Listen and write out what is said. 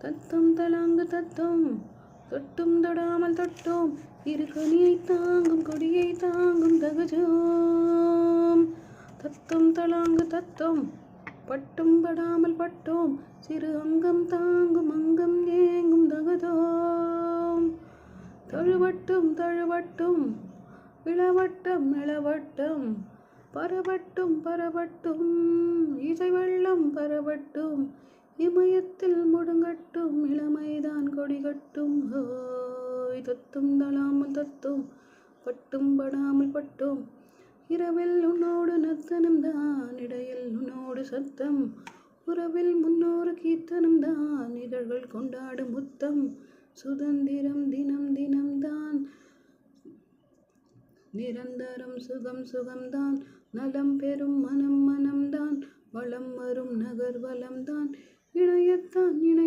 தத்தம் தலாங்கு தத்தம் தொட்டும் தொடாமல் தொட்டோம் இரு கனியை தாங்கும் கொடியை தாங்கும் தகஜோம். தத்தம் தலாங்கு தத்தம் பட்டும் படாமல் பட்டோம் சிறு அங்கம் தாங்கும் அங்கம் ஏங்கும் தகதோம். தழுவட்டும் தழுவட்டும் இளவட்டம் இளவட்டம் பரவட்டும் பரவட்டும் இசை வெள்ளம் பரவட்டும் இமயத்தில் முடுங்கட்டும் இளமைதான் கொடிகட்டும். ஹோய் தத்தும் தளாமல் தத்தும் பட்டும் படாமல் பட்டோம் இரவில் உன்னோடு நத்தனம் தான் இடையில் உன்னோடு சத்தம் உறவில் முன்னோரு கீர்த்தனம் தான் இதழ்கள் கொண்டாடும் முத்தம். சுதந்திரம் தினம் தினம் தான் நிரந்தரம் சுகம் சுகம்தான் நலம் பெறும் மனம் மனம்தான் வளம் வரும் நகர் வளம்தான் இணையத்தான் இணை